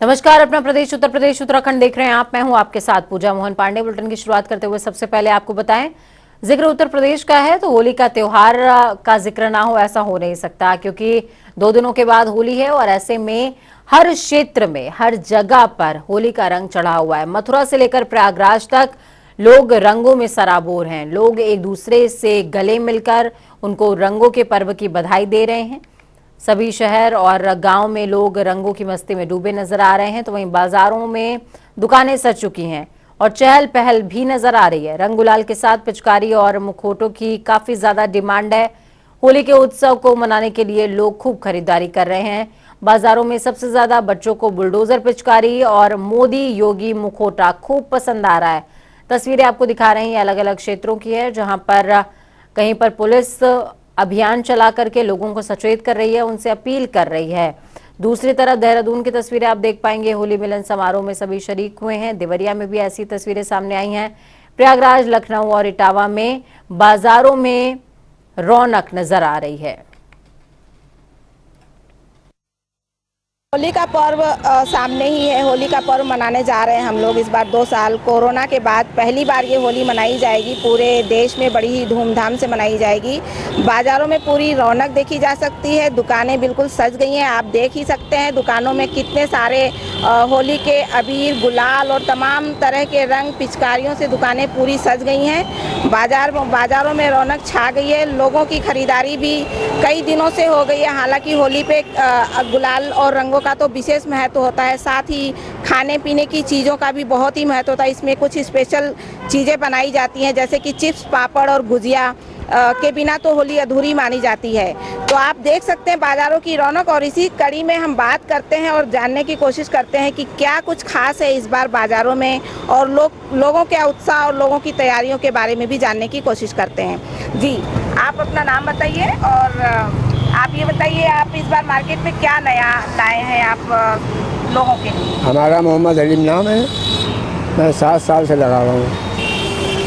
नमस्कार, अपना प्रदेश उत्तर प्रदेश उत्तराखंड देख रहे हैं आप। मैं हूं आपके साथ पूजा मोहन पांडे। बुलेटिन की शुरुआत करते हुए सबसे पहले आपको बताएं, जिक्र उत्तर प्रदेश का है तो होली का त्योहार का जिक्र ना हो ऐसा हो नहीं सकता, क्योंकि 2 दिनों के बाद होली है और ऐसे में हर क्षेत्र में हर जगह पर होली का रंग चढ़ा हुआ है। मथुरा से लेकर प्रयागराज तक लोग रंगों में सराबोर हैं। लोग एक दूसरे से गले मिलकर उनको रंगों के पर्व की बधाई दे रहे हैं। सभी शहर और गांव में लोग रंगों की मस्ती में डूबे नजर आ रहे हैं, तो वहीं बाजारों में दुकानें सज चुकी हैं और चहल पहल भी नजर आ रही है। रंग गुलाल के साथ पिचकारी और मुखौटों की काफी ज्यादा डिमांड है। होली के उत्सव को मनाने के लिए लोग खूब खरीदारी कर रहे हैं। बाजारों में सबसे ज्यादा बच्चों को बुलडोजर पिचकारी और मोदी योगी मुखौटा खूब पसंद आ रहा है। तस्वीरें आपको दिखा रहे हैं, अलग अलग क्षेत्रों की है, जहां पर कहीं पर पुलिस अभियान चला करके लोगों को सचेत कर रही है, उनसे अपील कर रही है। दूसरी तरफ देहरादून की तस्वीरें आप देख पाएंगे। होली मिलन समारोह में सभी शरीक हुए हैं। देवरिया में भी ऐसी तस्वीरें सामने आई हैं। प्रयागराज, लखनऊ और इटावा में बाजारों में रौनक नजर आ रही है। होली का पर्व सामने ही है। होली का पर्व मनाने जा रहे हैं हम लोग। इस बार 2 साल कोरोना के बाद पहली बार ये होली मनाई जाएगी। पूरे देश में बड़ी ही धूमधाम से मनाई जाएगी। बाज़ारों में पूरी रौनक देखी जा सकती है। दुकानें बिल्कुल सज गई हैं। आप देख ही सकते हैं दुकानों में कितने सारे होली के अबीर, गुलाल और तमाम तरह के रंग पिचकारियों से दुकानें पूरी सज गई हैं। बाज़ारों में रौनक छा गई है। लोगों की खरीदारी भी कई दिनों से हो गई है। हालांकि होली पे गुलाल और रंगों का तो विशेष महत्व होता है, साथ ही खाने पीने की चीज़ों का भी बहुत ही महत्व होता है। इसमें कुछ स्पेशल चीज़ें बनाई जाती हैं, जैसे कि चिप्स, पापड़ और गुजिया के बिना तो होली अधूरी मानी जाती है। तो आप देख सकते हैं बाज़ारों की रौनक, और इसी कड़ी में हम बात करते हैं और जानने की कोशिश करते हैं कि क्या कुछ खास है इस बार बाज़ारों में, और लोगों के उत्साह और लोगों की तैयारियों के बारे में भी जानने की कोशिश करते हैं। जी, आप अपना नाम बताइए और आप ये बताइए, आप इस बार मार्केट में क्या नया लाए हैं आप लोगों के लिए? हमारा मोहम्मद हलीम नाम है। मैं 7 साल से लगा हुआ हूँ।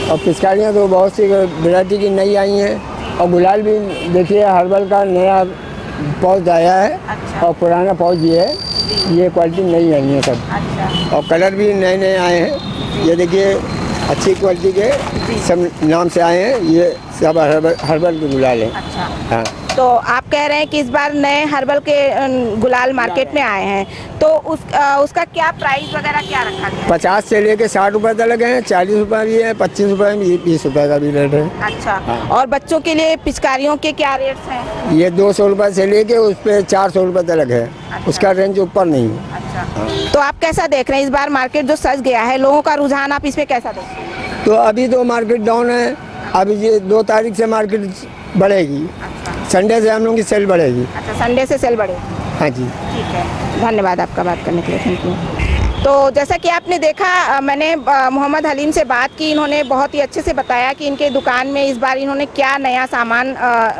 और पिचकारियाँ तो बहुत सी वैरायटी की नई आई हैं। और गुलाल भी देखिए, हर्बल का नया पौध आया है। अच्छा। और पुराना पौध ये है, ये क्वालिटी नई आई है सब। अच्छा। और कलर भी नए नए आए हैं। ये देखिए, अच्छी क्वालिटी के सब नाम से आए हैं। ये सब हर्बल के गुलाल हैं। अच्छा। हाँ। तो आप कह रहे हैं कि इस बार नए हर्बल के गुलाल मार्केट में आए हैं, तो उसका क्या प्राइस वगैरह क्या रखा गया है? 50 से लेके 60 रुपए तक लगे हैं। 40 रुपए भी है, 25 रुपए भी, 20 रुपए का भी रेट है। अच्छा। हाँ। और बच्चों के लिए पिचकारियों के क्या रेट्स हैं? ये 200 रुपए से लेके उस पे 400 रुपए तक है। अच्छा। उसका रेंज ऊपर नहीं है। अच्छा। तो आप कैसा देख रहे हैं इस बार मार्केट जो सज गया है, लोगों का रुझान आप इसमें कैसा देख रहे हैं? तो अभी तो मार्केट डाउन है। अभी ये 2 तारीख से मार्केट बढ़ेगी। अच्छा। संडे से हम लोग की सेल बढ़ेगी। अच्छा, संडे से सेल बढ़ेगी। हाँ जी। ठीक है, धन्यवाद आपका बात करने के लिए। Thank you. तो जैसा कि आपने देखा, मैंने मोहम्मद हलीम से बात की। इन्होंने बहुत ही अच्छे से बताया कि इनके दुकान में इस बार इन्होंने क्या नया सामान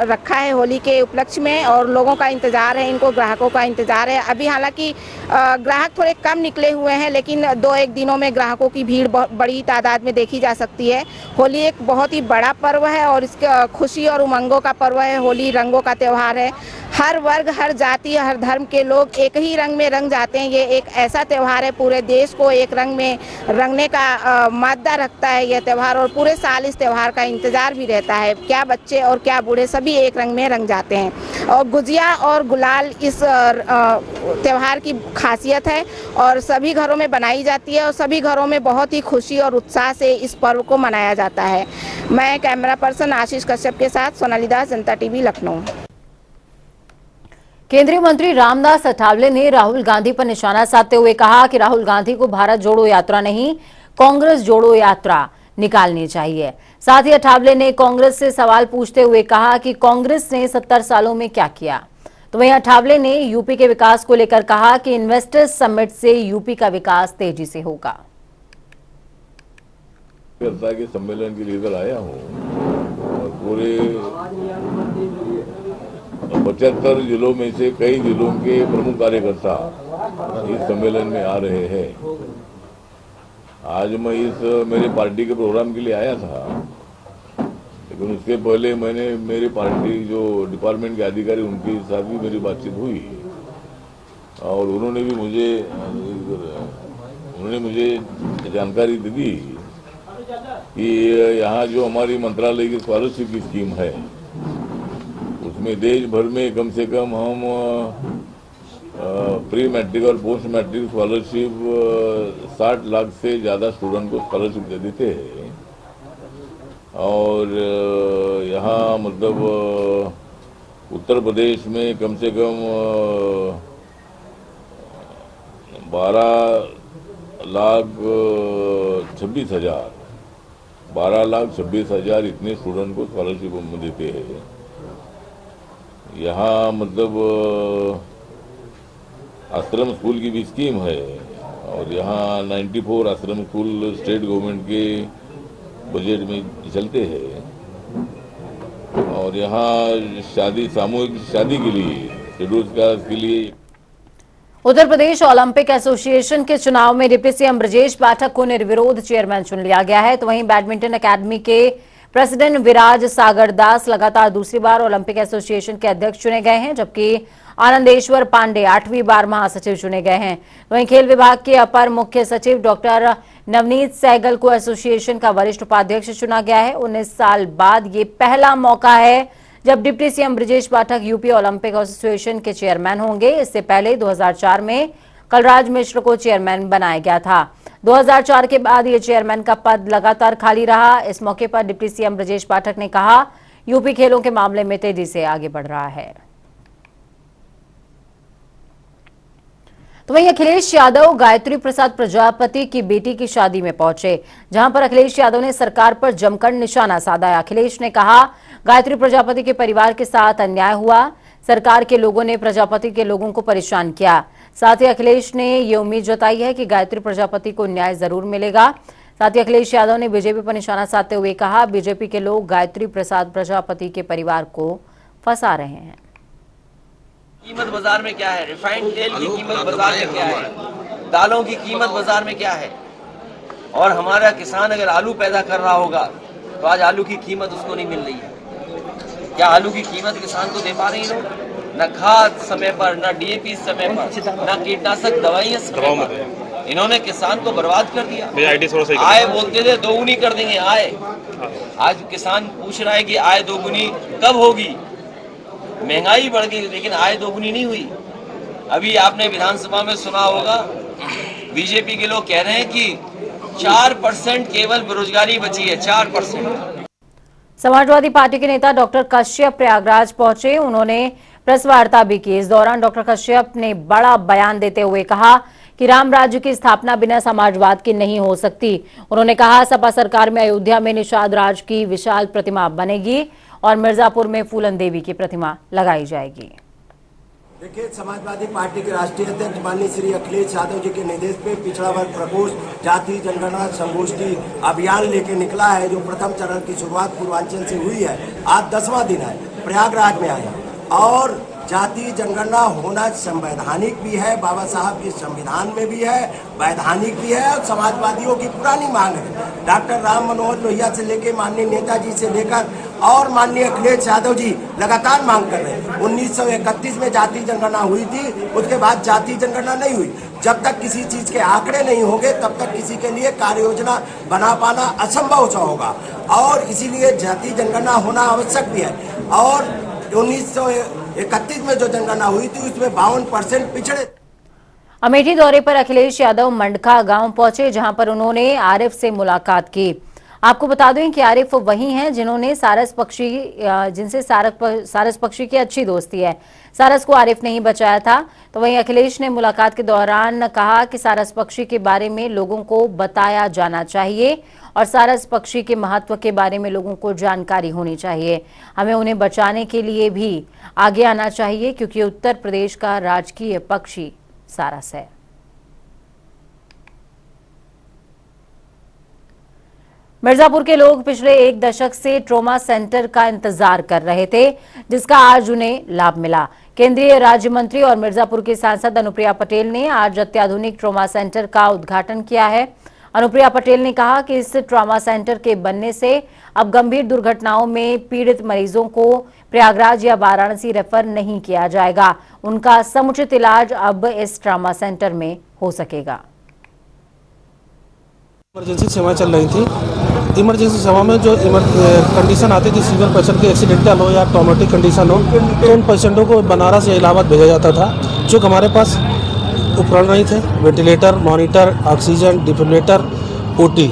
रखा है होली के उपलक्ष्य में, और लोगों का इंतज़ार है, इनको ग्राहकों का इंतज़ार है। अभी हालांकि ग्राहक थोड़े कम निकले हुए हैं, लेकिन 2-1 दिनों में ग्राहकों की भीड़ बड़ी तादाद में देखी जा सकती है। होली एक बहुत ही बड़ा पर्व है और इसका खुशी और उमंगों का पर्व है। होली रंगों का त्यौहार है। हर वर्ग, हर जाति, हर धर्म के लोग एक ही रंग में रंग जाते हैं। ये एक ऐसा त्यौहार है, पूरे देश को एक रंग में रंगने का मादा रखता है यह त्यौहार, और पूरे साल इस त्यौहार का इंतजार भी रहता है। क्या बच्चे और क्या बूढ़े, सभी एक रंग में रंग जाते हैं। और गुजिया और गुलाल इस त्यौहार की खासियत है और सभी घरों में बनाई जाती है, और सभी घरों में बहुत ही खुशी और उत्साह से इस पर्व को मनाया जाता है। मैं कैमरा पर्सन आशीष कश्यप के साथ सोनाली दास, जनता टीवी, लखनऊ। केंद्रीय मंत्री रामदास अठावले ने राहुल गांधी पर निशाना साधते हुए कहा कि राहुल गांधी को भारत जोड़ो यात्रा नहीं, कांग्रेस जोड़ो यात्रा निकालनी चाहिए। साथ ही अठावले ने कांग्रेस से सवाल पूछते हुए कहा कि कांग्रेस ने 70 सालों में क्या किया। तो वहीं अठावले ने यूपी के विकास को लेकर कहा कि इन्वेस्टर्स समिट से यूपी का विकास तेजी से होगा। के सम्मेलन के लिए इधर आया हूँ और पूरे 75 जिलों में से कई जिलों के प्रमुख कार्यकर्ता इस सम्मेलन में आ रहे हैं। आज मैं इस मेरे पार्टी के प्रोग्राम के लिए आया था, लेकिन उसके पहले मैंने मेरी पार्टी जो डिपार्टमेंट के अधिकारी उनके साथ भी मेरी बातचीत हुई और उन्होंने भी मुझे उन्होंने मुझे जानकारी दी कि यहाँ जो हमारी मंत्रालय की स्कॉलरशिप की स्कीम है उसमें देश भर में कम से कम हम प्री मैट्रिक और पोस्ट मैट्रिक स्कॉलरशिप 60 लाख से ज़्यादा स्टूडेंट को स्कॉलरशिप दे देते हैं। और यहाँ मतलब उत्तर प्रदेश में कम से कम 12,26,000 इतने स्टूडेंट को स्कॉलरशिप हम देते हैं। यहाँ मतलब आश्रम स्कूल की भी स्कीम है और यहाँ 94 आश्रम स्कूल स्टेट गवर्नमेंट के बजट में चलते हैं। और यहाँ शादी, सामूहिक शादी के लिए, शेड्यूल कास्ट के लिए। उत्तर प्रदेश ओलंपिक एसोसिएशन के चुनाव में डिप्टी सीएम ब्रजेश पाठक को निर्विरोध चेयरमैन चुन लिया गया है। तो वहीं बैडमिंटन अकादमी के प्रेसिडेंट विराज सागर दास लगातार दूसरी बार ओलंपिक एसोसिएशन के अध्यक्ष चुने गए हैं, जबकि आनंदेश्वर पांडे 8वीं बार महासचिव चुने गए हैं। वहीं खेल विभाग के अपर मुख्य सचिव डॉक्टर नवनीत सहगल को एसोसिएशन का वरिष्ठ उपाध्यक्ष चुना गया है। 19 साल बाद ये पहला मौका है जब deputy CM Brajesh Pathak UP Olympic association के चेयरमैन होंगे। इससे पहले 2004 में कलराज मिश्र को चेयरमैन बनाया गया था। 2004 के बाद ये चेयरमैन का पद लगातार खाली रहा। इस मौके पर डिप्टी सीएम ब्रजेश पाठक ने कहा, यूपी खेलों के मामले में तेजी से आगे बढ़ रहा है। तो वहीं अखिलेश यादव गायत्री प्रसाद प्रजापति की बेटी की शादी में पहुंचे, जहां पर अखिलेश यादव ने सरकार पर जमकर निशाना साधा। अखिलेश ने कहा, गायत्री प्रजापति के परिवार के साथ अन्याय हुआ, सरकार के लोगों ने प्रजापति के लोगों को परेशान किया। साथ ही अखिलेश ने ये उम्मीद जताई है कि गायत्री प्रजापति को न्याय जरूर मिलेगा। साथ ही अखिलेश यादव ने बीजेपी पर निशाना साधते हुए कहा, बीजेपी के लोग गायत्री प्रसाद प्रजापति के परिवार को फंसा रहे हैं। कीमत बाजार में क्या है, रिफाइंड तेल की कीमत बाजार में क्या है, दालों की कीमत बाजार में क्या है। और हमारा किसान अगर आलू पैदा कर रहा होगा तो आज आलू की कीमत उसको नहीं मिल रही है। क्या आलू की कीमत किसान को दे पा रही लोग? न खाद समय पर, न डीएपी समय पर, न कीटनाशक दवाइयां समय पर। इन्होंने किसान को बर्बाद कर दिया। आय बोलते थे दोगुनी कर देंगे आय, आज किसान पूछ रहा है कि आय दोगुनी कब होगी। महंगाई बढ़ गई लेकिन आय दोगुनी नहीं हुई। अभी आपने विधानसभा में सुना होगा, बीजेपी के लोग कह रहे हैं कि 4% केवल बेरोजगारी बची है, 4%। समाजवादी पार्टी के नेता डॉक्टर कश्यप प्रयागराज पहुंचे, उन्होंने प्रेस वार्ता भी की। इस दौरान डॉक्टर कश्यप ने बड़ा बयान देते हुए कहा कि राम राज्य की स्थापना बिना समाजवाद की नहीं हो सकती। उन्होंने कहा, सपा सरकार में अयोध्या में निषाद राज की विशाल प्रतिमा बनेगी और मिर्जापुर में फूलन देवी की प्रतिमा लगाई जाएगी। देखिए, समाजवादी पार्टी के राष्ट्रीय अध्यक्ष माननीय श्री अखिलेश यादव जी के निर्देश पे पिछड़ा वर्ग प्रकोष्ठ जाति जनगणना संगोष्ठी अभियान लेके निकला है, जो प्रथम चरण की शुरुआत पूर्वांचल से हुई है। आज 10वां दिन है, प्रयागराज में आया। और जाति जनगणना होना संवैधानिक भी है, बाबा साहब के संविधान में भी है, वैधानिक भी है और समाजवादियों की पुरानी मांग है। डॉक्टर राम मनोहर लोहिया से लेकर माननीय नेताजी से लेकर और माननीय अखिलेश यादव जी लगातार मांग कर रहे हैं। 1931 में जाति जनगणना हुई थी, उसके बाद जाति जनगणना नहीं हुई। जब तक किसी चीज के आंकड़े नहीं होंगे तब तक किसी के लिए कार्य योजना बना पाना असंभव सा होगा, और इसीलिए जाति जनगणना होना आवश्यक भी है। और 1931 में जो जनगणना हुई थी उसमें 52% पिछड़े। अमेठी दौरे पर अखिलेश यादव मंडका गांव पहुंचे, जहां पर उन्होंने आरिफ से मुलाकात की। आपको बता दें कि आरिफ वही हैं जिन्होंने जिनसे सारस पक्षी की अच्छी दोस्ती है। सारस को आरिफ ने ही बचाया था। तो वहीं अखिलेश ने मुलाकात के दौरान कहा कि सारस पक्षी के बारे में लोगों को बताया जाना चाहिए और सारस पक्षी के महत्व के बारे में लोगों को जानकारी होनी चाहिए। हमें उन्हें बचाने के लिए भी आगे आना चाहिए, क्योंकि उत्तर प्रदेश का राजकीय पक्षी सारस है। मिर्जापुर के लोग पिछले 1 दशक से ट्रॉमा सेंटर का इंतजार कर रहे थे, जिसका आज उन्हें लाभ मिला। केंद्रीय राज्य मंत्री और मिर्जापुर की सांसद अनुप्रिया पटेल ने आज अत्याधुनिक ट्रॉमा सेंटर का उद्घाटन किया है। अनुप्रिया पटेल ने कहा कि इस ट्रॉमा सेंटर के बनने से अब गंभीर दुर्घटनाओं में पीड़ित मरीजों को प्रयागराज या वाराणसी रेफर नहीं किया जाएगा। उनका समुचित इलाज अब इस ट्रॉमा सेंटर में हो सकेगा। इमरजेंसी सेवा चल रही थी। इमरजेंसी सेवा में जो कंडीशन आती थी, सीवियर पेशेंट की एक्सीडेंटल हो या ट्रॉमेटिक कंडीशन हो, तो उन पेशेंटों को बनारस या इलाहाबाद भेजा जाता था। जो हमारे पास उपकरण नहीं थे, ventilator, monitor, oxygen, defibrillator, OT,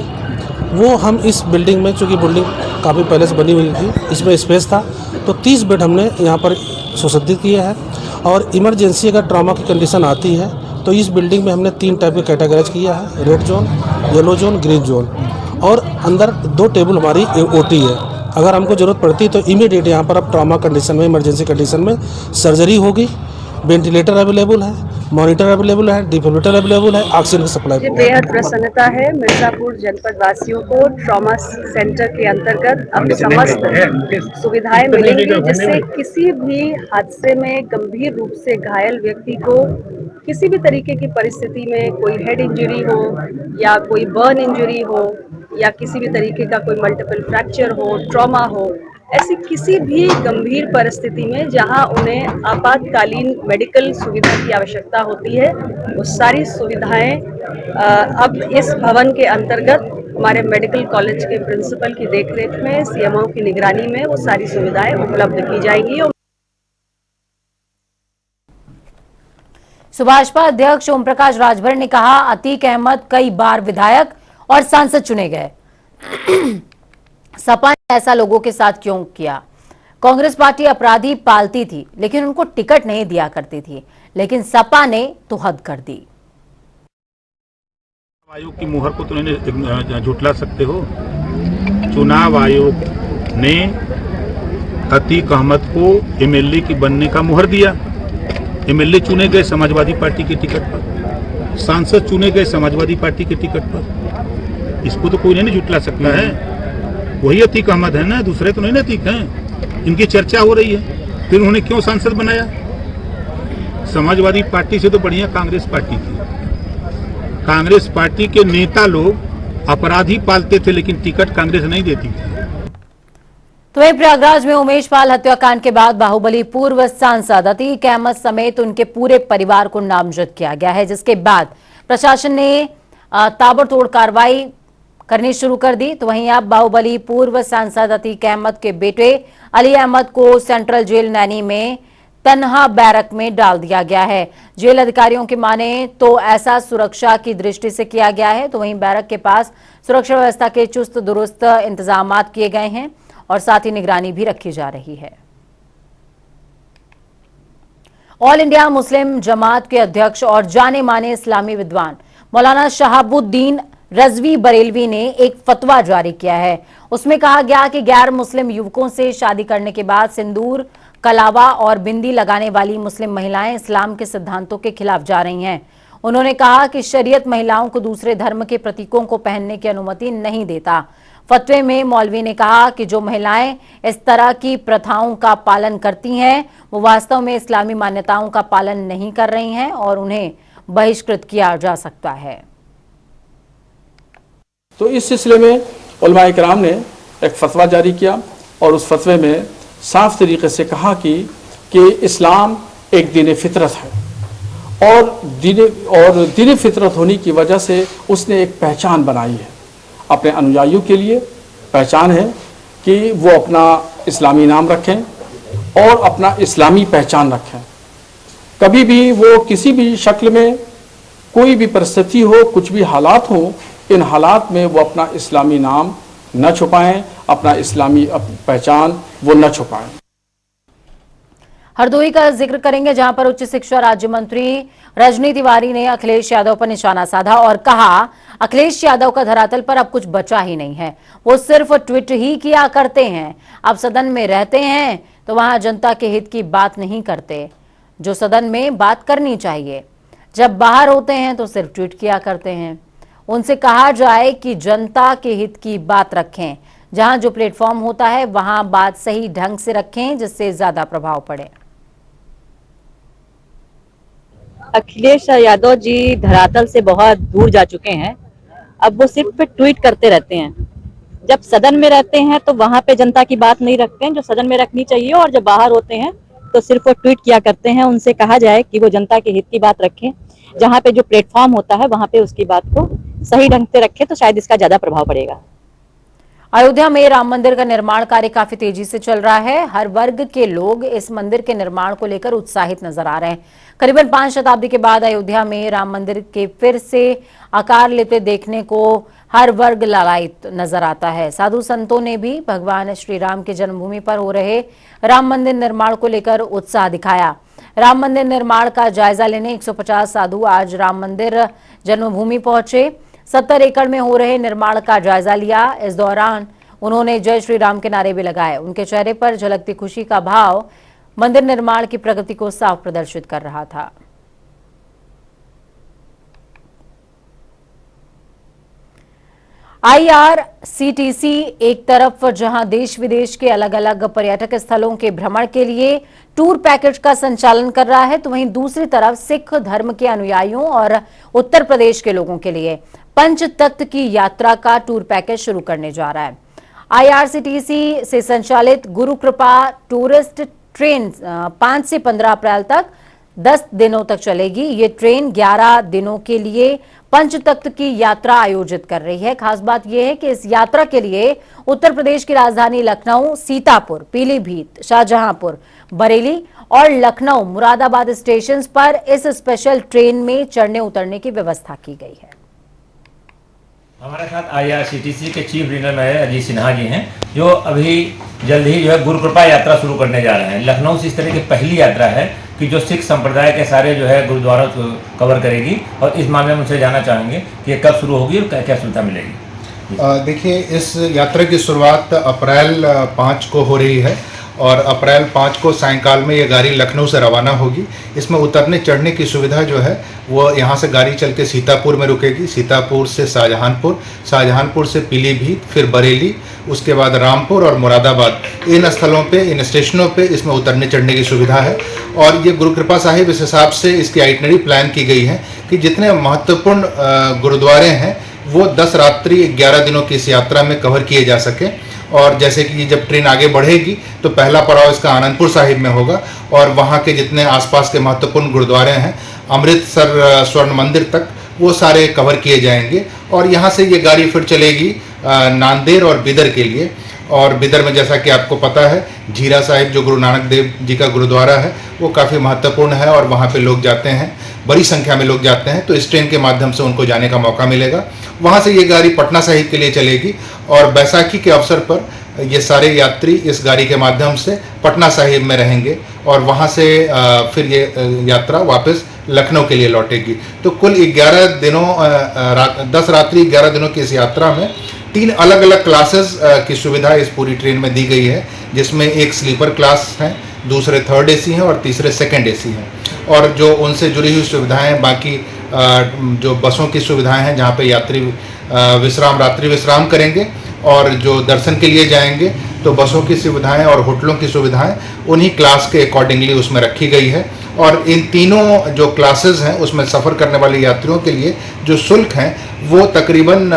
वो हम इस बिल्डिंग में, चूँकि बिल्डिंग काफ़ी पहले से बनी हुई थी, इसमें स्पेस था, तो 30 बेड हमने यहाँ पर सुसज्जित किए हैं। और इमरजेंसी अगर ट्रॉमा की कंडीशन आती है तो इस बिल्डिंग में हमने 3 टाइप के कैटेगराइज किया है, red zone, yellow zone, green zone, और अंदर 2 टेबल हमारी ओटी है। अगर हमको ज़रूरत पड़ती है तो इमीडिएट यहाँ पर अब ट्रॉमा कंडीशन में, इमरजेंसी कंडीशन में सर्जरी होगी। वेंटिलेटर अवेलेबल है, मॉनिटर अवेलेबल है, डिफिब्रिलेटर अवेलेबल है, ऑक्सीजन की सप्लाई। मुझे बेहद प्रसन्नता है मिर्जापुर जनपद वासियों को ट्रॉमा सेंटर के अंतर्गत अब समस्त सुविधाएं मिलेंगी, जिससे किसी भी हादसे में गंभीर रूप से घायल व्यक्ति को किसी भी तरीके की परिस्थिति में, कोई हेड इंजरी हो या कोई बर्न इंजरी हो या किसी भी तरीके का कोई मल्टीपल फ्रैक्चर हो, ट्रॉमा हो, ऐसी किसी भी गंभीर परिस्थिति में जहां उन्हें आपातकालीन मेडिकल सुविधा की आवश्यकता होती है, वो सारी सुविधाएं अब इस भवन के अंतर्गत हमारे मेडिकल कॉलेज के प्रिंसिपल की देखरेख में, सीएमओ की निगरानी में वो सारी सुविधाएं उपलब्ध की जाएंगी। सुभाषपा अध्यक्ष ओम प्रकाश राजभर ने कहा, अतीक अहमद कई बार विधायक और सांसद चुने गए, सपा ने ऐसा लोगों के साथ क्यों किया? कांग्रेस पार्टी अपराधी पालती थी लेकिन उनको टिकट नहीं दिया करती थी, लेकिन सपा ने तो हद कर दी। आयोग की मुहर को तो नहीं झुटला सकते हो। चुनाव आयोग ने अतीक अहमद को एमएलए की बनने का मुहर दिया। एमएलए चुने गए समाजवादी पार्टी के टिकट पर, सांसद चुने गए समाजवादी पार्टी के टिकट पर। इसको तो कोई नहीं झुटला सकता है। वही अतीक अहमद है ना, दूसरे तो नहीं ना अतीक हैं। इनकी चर्चा हो रही है, फिर उन्होंने क्यों सांसद बनाया? समाजवादी पार्टी से तो बढ़िया कांग्रेस पार्टी थी। कांग्रेस पार्टी के नेता लोग अपराधी पालते थे लेकिन टिकट कांग्रेस नहीं देती थी। तो वहीं प्रयागराज में उमेश पाल हत्याकांड के बाद बाहुबली पूर्व सांसद अतीक अहमद समेत उनके पूरे परिवार को नामजद किया गया है, जिसके बाद प्रशासन ने ताबड़तोड़ कार्रवाई करनी शुरू कर दी। तो वहीं अब बाहुबली पूर्व सांसद अतीक अहमद के बेटे अली अहमद को सेंट्रल जेल नैनी में तन्हा बैरक में डाल दिया गया है। जेल अधिकारियों की माने तो ऐसा सुरक्षा की दृष्टि से किया गया है। तो वहीं बैरक के पास सुरक्षा व्यवस्था के चुस्त दुरुस्त इंतजाम किए गए हैं और साथ ही निगरानी भी रखी जा रही है। ऑल इंडिया मुस्लिम जमात के अध्यक्ष और जाने माने इस्लामी विद्वान मौलाना शहाबुद्दीन रजवी बरेलवी ने एक फतवा जारी किया है। उसमें कहा गया कि गैर मुस्लिम युवकों से शादी करने के बाद सिंदूर, कलावा और बिंदी लगाने वाली मुस्लिम महिलाएं इस्लाम के सिद्धांतों के खिलाफ जा रही हैं। उन्होंने कहा कि शरीयत महिलाओं को दूसरे धर्म के प्रतीकों को पहनने की अनुमति नहीं देता। फतवे में मौलवी ने कहा कि जो महिलाएं इस तरह की प्रथाओं का पालन करती हैं, वो वास्तव में इस्लामी मान्यताओं का पालन नहीं कर रही हैं और उन्हें बहिष्कृत किया जा सकता है। तो इस सिलसिले में उलमाए किराम ने एक फतवा जारी किया और उस फतवे में साफ तरीके से कहा कि इस्लाम एक दीन फितरत है और दीन फितरत होने की वजह से उसने एक पहचान बनाई है अपने अनुयायियों के लिए। पहचान है कि वो अपना इस्लामी नाम रखें और अपना इस्लामी पहचान रखें। कभी भी वो किसी भी शक्ल में कोई भी परिस्थिति हो, कुछ भी हालात हो, इन हालात में वो अपना इस्लामी नाम न छुपाएं, अपना इस्लामी पहचान वो न छुपाएं। हरदोई का जिक्र करेंगे, जहां पर उच्च शिक्षा राज्य मंत्री रजनी तिवारी ने अखिलेश यादव पर निशाना साधा और कहा अखिलेश यादव का धरातल पर अब कुछ बचा ही नहीं है। वो सिर्फ ट्वीट ही किया करते हैं। अब सदन में रहते हैं तो वहां जनता के हित की बात नहीं करते, जो सदन में बात करनी चाहिए। जब बाहर होते हैं तो सिर्फ ट्वीट किया करते हैं। उनसे कहा जाए कि जनता के हित की बात रखें। जहां जो प्लेटफॉर्म होता है वहां बात सही ढंग से रखें, जिससे ज्यादा प्रभाव पड़े। अखिलेश यादव जी धरातल से बहुत दूर जा चुके हैं। अब वो सिर्फ ट्वीट करते रहते हैं। जब सदन में रहते हैं तो वहां पे जनता की बात नहीं रखते हैं जो सदन में रखनी चाहिए, और जब बाहर होते हैं तो सिर्फ वो ट्वीट किया करते हैं। उनसे कहा जाए कि वो जनता के हित की बात रखें। जहाँ पे जो प्लेटफॉर्म होता है वहां पे उसकी बात को सही ढंग से रखें तो शायद इसका ज्यादा प्रभाव पड़ेगा। अयोध्या में राम मंदिर का निर्माण कार्य काफी तेजी से चल रहा है। हर वर्ग के लोग इस मंदिर के निर्माण को लेकर उत्साहित नजर आ रहे हैं। करीबन 5 शताब्दी के बाद अयोध्या में राम मंदिर के फिर से आकार लेते देखने को हर वर्ग लालायित नजर आता है। साधु संतों ने भी भगवान श्री राम की जन्मभूमि पर हो रहे राम मंदिर निर्माण को लेकर उत्साह दिखाया। राम मंदिर निर्माण का जायजा लेने 150 साधु आज राम मंदिर जन्मभूमि पहुंचे। 70 एकड़ में हो रहे निर्माण का जायजा लिया। इस दौरान उन्होंने जय श्री राम के नारे भी लगाए। उनके चेहरे पर झलकती खुशी का भाव मंदिर निर्माण की प्रगति को साफ प्रदर्शित कर रहा था। IRCTC एक तरफ जहां देश विदेश के अलग अलग पर्यटक स्थलों के भ्रमण के लिए टूर पैकेज का संचालन कर रहा है, तो वहीं दूसरी तरफ सिख धर्म के अनुयायियों और उत्तर प्रदेश के लोगों के लिए पंचतत्व की यात्रा का टूर पैकेज शुरू करने जा रहा है। IRCTC से संचालित गुरु कृपा टूरिस्ट ट्रेन 5 से 15 अप्रैल तक 10 दिनों तक चलेगी। ये ट्रेन 11 दिनों के लिए पंचतत्व की यात्रा आयोजित कर रही है। खास बात यह है कि इस यात्रा के लिए उत्तर प्रदेश की राजधानी लखनऊ, सीतापुर, पीलीभीत, शाहजहांपुर, बरेली और लखनऊ मुरादाबाद स्टेशन पर इस स्पेशल ट्रेन में चढ़ने उतरने की व्यवस्था की गई है। हमारे साथ IRCTC के chief regional manager Ajit Sinha ji हैं, जो अभी जल्द ही जो है गुरु कृपा यात्रा शुरू करने जा रहे हैं। लखनऊ से इस तरह की पहली यात्रा है कि जो सिख संप्रदाय के सारे जो है गुरुद्वारा को कवर करेगी, और इस मामले में उनसे जानना चाहेंगे कि ये कब शुरू होगी और क्या क्या सुविधा मिलेगी। देखिए, इस यात्रा की शुरुआत अप्रैल 5 को हो रही है और अप्रैल 5 को सायंकाल में ये गाड़ी लखनऊ से रवाना होगी। इसमें उतरने चढ़ने की सुविधा जो है वो यहाँ से गाड़ी चल के सीतापुर में रुकेगी, सीतापुर से शाहजहांपुर, शाहजहांपुर से पीलीभीत, फिर बरेली, उसके बाद रामपुर और मुरादाबाद। इन स्थलों पे, इन स्टेशनों पे इसमें उतरने चढ़ने की सुविधा है। और ये गुरु कृपा साहिब इस हिसाब से इसकी आइटनरी प्लान की गई है कि जितने महत्वपूर्ण गुरुद्वारे हैं वो 10 रात्रि 11 दिनों की इस यात्रा में कवर किए जा सकें। और जैसे कि जब ट्रेन आगे बढ़ेगी तो पहला पड़ाव इसका आनंदपुर साहिब में होगा और वहाँ के जितने आसपास के महत्वपूर्ण गुरुद्वारे हैं, अमृतसर स्वर्ण मंदिर तक, वो सारे कवर किए जाएंगे। और यहाँ से ये गाड़ी फिर चलेगी नांदेड़ और बिदर के लिए। और बिदर में जैसा कि आपको पता है, जीरा साहिब जो गुरु नानक देव जी का गुरुद्वारा है वो काफ़ी महत्वपूर्ण है और वहाँ पे लोग जाते हैं, बड़ी संख्या में लोग जाते हैं। तो इस ट्रेन के माध्यम से उनको जाने का मौका मिलेगा। वहाँ से ये गाड़ी पटना साहिब के लिए चलेगी और बैसाखी के अवसर पर ये सारे यात्री इस गाड़ी के माध्यम से पटना साहिब में रहेंगे और वहाँ से फिर ये यात्रा वापस लखनऊ के लिए लौटेगी। तो कुल 11 दिनों 10 रात्रि 11 दिनों की इस यात्रा में 3 अलग अलग क्लासेस की सुविधा इस पूरी ट्रेन में दी गई है, जिसमें एक स्लीपर क्लास है, दूसरे 3rd AC हैं और तीसरे 2nd AC हैं। और जो उनसे जुड़ी हुई सुविधाएं, बाकी जो बसों की सुविधाएं हैं जहाँ पे यात्री रात्रि विश्राम करेंगे और जो दर्शन के लिए जाएंगे, तो बसों की सुविधाएं और होटलों की सुविधाएं उन्हीं क्लास के अकॉर्डिंगली उसमें रखी गई है। और इन तीनों जो क्लासेस हैं उसमें सफ़र करने वाले यात्रियों के लिए जो शुल्क हैं वो तकरीबन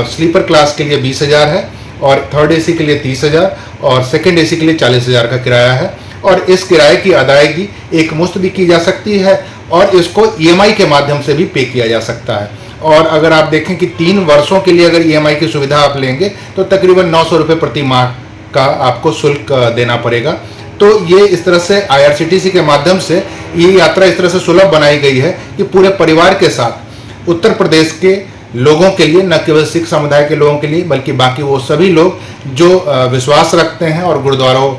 स्लीपर क्लास के लिए 20,000 है और 3rd AC के लिए 30,000 और 2nd AC के लिए 40,000 का किराया है। और इस किराए की अदायगी एक मुश्त भी की जा सकती है और इसको EMI के माध्यम से भी पे किया जा सकता है। और अगर आप देखें कि 3 वर्षों के लिए अगर EMI की सुविधा आप लेंगे तो तकरीबन 900 रुपये प्रति माह का आपको शुल्क देना पड़ेगा। तो ये इस तरह से IRCTC के माध्यम से ये यात्रा इस तरह से सुलभ बनाई गई है कि पूरे परिवार के साथ उत्तर प्रदेश के लोगों के लिए, न केवल सिख समुदाय के लोगों के लिए बल्कि बाकी वो सभी लोग जो विश्वास रखते हैं और गुरुद्वारों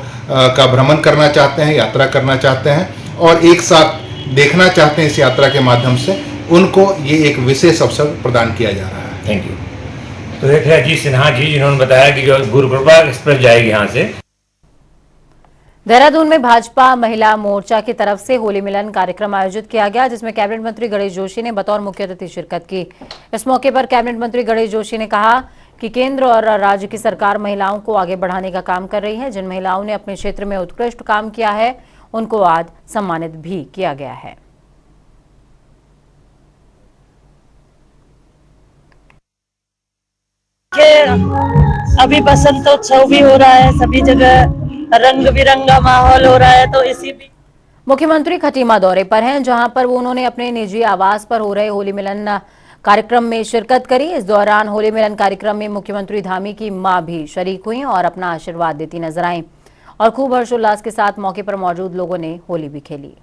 का भ्रमण करना चाहते हैं, यात्रा करना चाहते हैं और एक साथ देखना चाहते हैं इस यात्रा के माध्यम से, उनको ये एक विशेष अवसर प्रदान किया जा रहा है। Thank you. तो एक है अजीत सिन्हा जी, जिन्होंने बताया कि जो गुरु कृपा एक्सप्रेस जाएगी यहाँ से। देहरादून में भाजपा महिला मोर्चा की तरफ से होली मिलन कार्यक्रम आयोजित किया गया, जिसमें कैबिनेट मंत्री गणेश जोशी ने बतौर मुख्य अतिथि शिरकत की। इस मौके पर कैबिनेट मंत्री गणेश जोशी ने कहा कि केंद्र और राज्य की सरकार महिलाओं को आगे बढ़ाने का काम कर रही है। जिन महिलाओं ने अपने क्षेत्र में उत्कृष्ट काम किया है उनको आज सम्मानित भी किया गया है। अभी बसंतोत्सव भी हो रहा है, सभी जगह रंग बिरंगा माहौल हो रहा है, तो इसी भी मुख्यमंत्री खटीमा दौरे पर हैं, जहां पर उन्होंने अपने निजी आवास पर हो रहे होली मिलन कार्यक्रम में शिरकत करी। इस दौरान होली मिलन कार्यक्रम में मुख्यमंत्री धामी की मां भी शरीक हुई और अपना आशीर्वाद देती नजर आईं और खूब हर्षोल्लास के साथ मौके पर मौजूद लोगों ने होली भी खेली।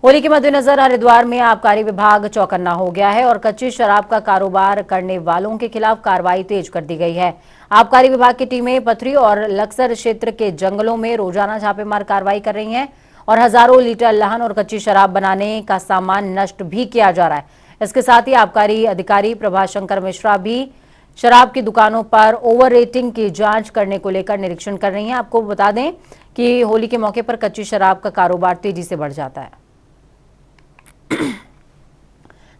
होली के मद्देनजर हरिद्वार में आबकारी विभाग चौकन्ना हो गया है और कच्ची शराब का कारोबार करने वालों के खिलाफ कार्रवाई तेज कर दी गई है। आबकारी विभाग की टीमें पथरी और लक्सर क्षेत्र के जंगलों में रोजाना छापेमार कार्रवाई कर रही हैं और हजारों लीटर लहन और कच्ची शराब बनाने का सामान नष्ट भी किया जा रहा है। इसके साथ ही आबकारी अधिकारी प्रभाशंकर मिश्रा भी शराब की दुकानों पर ओवर रेटिंग की जांच करने को लेकर निरीक्षण कर रही हैं। आपको बता दें कि होली के मौके पर कच्ची शराब का कारोबार तेजी से बढ़ जाता है।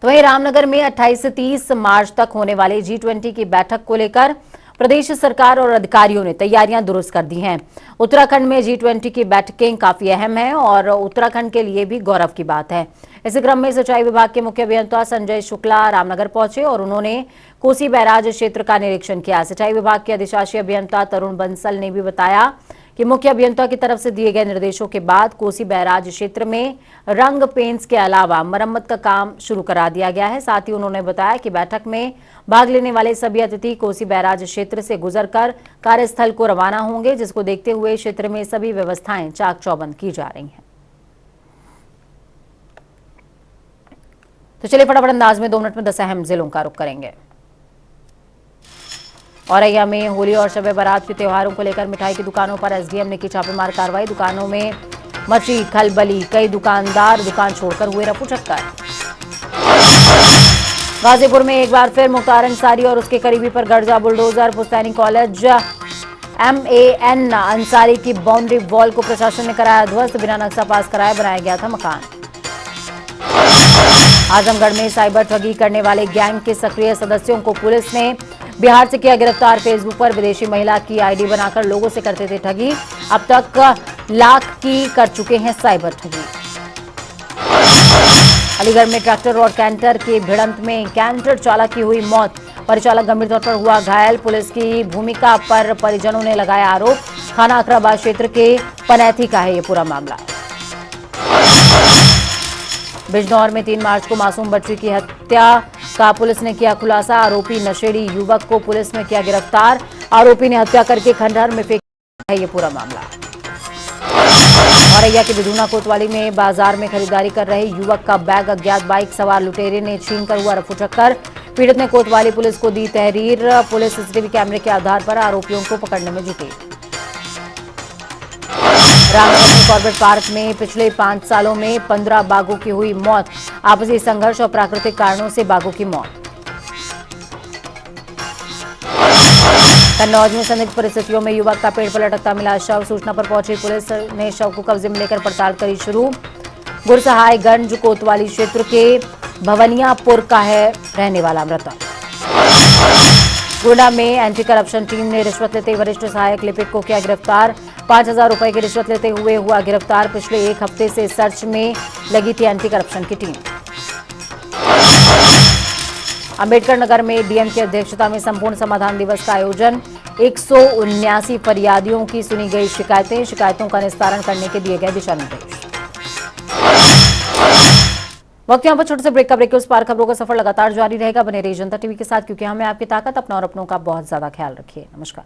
तो वहीं रामनगर में 28 से 30 मार्च तक होने वाले G20 की बैठक को लेकर प्रदेश सरकार और अधिकारियों ने तैयारियां दुरुस्त कर दी हैं। उत्तराखंड में G20 की बैठकें काफी अहम हैं और उत्तराखंड के लिए भी गौरव की बात है। इसी क्रम में सिंचाई विभाग के मुख्य अभियंता संजय शुक्ला रामनगर पहुंचे और उन्होंने कोसी बैराज क्षेत्र का निरीक्षण किया। सिंचाई विभाग के अधिशासी अभियंता तरुण बंसल ने भी बताया कि मुख्य अभियंता की तरफ से दिए गए निर्देशों के बाद कोसी बैराज क्षेत्र में रंग पेंट्स के अलावा मरम्मत का काम शुरू करा दिया गया है। साथ ही उन्होंने बताया कि बैठक में भाग लेने वाले सभी अतिथि कोसी बैराज क्षेत्र से गुजरकर कार्यस्थल को रवाना होंगे, जिसको देखते हुए क्षेत्र में सभी व्यवस्थाएं चाक चौबंद की जा रही हैं। तो चलिए फटाफट अंदाज में 2 मिनट में 10 अहम जिलों का रुख करेंगे। औरैया में होली और शब बारात के त्योहारों को लेकर मिठाई की दुकानों पर एसडीएम ने की छापेमार कार्रवाई। दुकानों में मची खलबली, कई दुकानदार दुकान छोड़कर हुए रफूचक्कर। गाजीपुर में एक बार फिर मुख्तार अंसारी और उसके करीबी पर गर्जा बुलडोजर। पुस्तैनी कॉलेज MAN अंसारी की बाउंड्री वॉल को प्रशासन ने कराया ध्वस्त। बिना नक्शा पास कराए बनाया गया था मकान। आजमगढ़ में साइबर ठगी करने वाले गैंग के सक्रिय सदस्यों को पुलिस ने बिहार से किया गिरफ्तार। फेसबुक पर विदेशी महिला की आईडी बनाकर लोगों से करते थे ठगी। अब तक लाख की कर चुके हैं साइबर ठगी। अलीगढ़ में ट्रैक्टर और कैंटर की भिड़ंत में कैंटर चालक की हुई मौत। परिचालक गंभीर तौर पर हुआ घायल। पुलिस की भूमिका पर परिजनों ने लगाया आरोप। थाना अकराबाद क्षेत्र के पनैथी का है ये पूरा मामला। बिजनौर में 3 मार्च को मासूम बच्ची की हत्या का पुलिस ने किया खुलासा। आरोपी नशेड़ी युवक को पुलिस ने किया गिरफ्तार। आरोपी ने हत्या करके खंडहर में फेंका है ये पूरा मामला। औरैया के बिधुना कोतवाली में बाजार में खरीदारी कर रहे युवक का बैग अज्ञात बाइक सवार लुटेरे ने छीनकर हुआ रफूचक्कर। पीड़ित ने कोतवाली पुलिस को दी तहरीर। पुलिस सीसीटीवी कैमरे के आधार पर आरोपियों को पकड़ने में जुटी। रामनगर में कॉर्बेट पार्क में पिछले 5 सालों में 15 बाघों की हुई मौत। आपसी संघर्ष और प्राकृतिक कारणों से बाघों की मौत। कन्नौज में संदिग्ध परिस्थितियों में युवक का पेड़ पर लटकता मिला शव। सूचना पर पहुंची पुलिस ने शव को कब्जे में लेकर पड़ताल करी शुरू। गुरसहायगंज कोतवाली क्षेत्र के भवनियापुर का है रहने वाला मृतक। गोंडा में एंटी करप्शन टीम ने रिश्वत लेते वरिष्ठ सहायक लिपिक को किया गिरफ्तार। 5,000 रुपए की रिश्वत लेते हुए हुआ गिरफ्तार। पिछले 1 हफ्ते से सर्च में लगी थी एंटी करप्शन की टीम। अंबेडकर नगर में डीएम की अध्यक्षता में संपूर्ण समाधान दिवस का आयोजन। 179 फरियादियों की सुनी गई शिकायतें। शिकायतों का निस्तारण करने के दिए गए दिशा निर्देश। वक्त यहाँ पर छोटे से ब्रेक का ब्रेक। उस पार खबरों का सफर लगातार जारी रहेगा। बने रहिए जनता टीवी के साथ, क्योंकि हमें आपकी ताकत, अपना और अपनों का बहुत ज्यादा ख्याल रखिए। नमस्कार।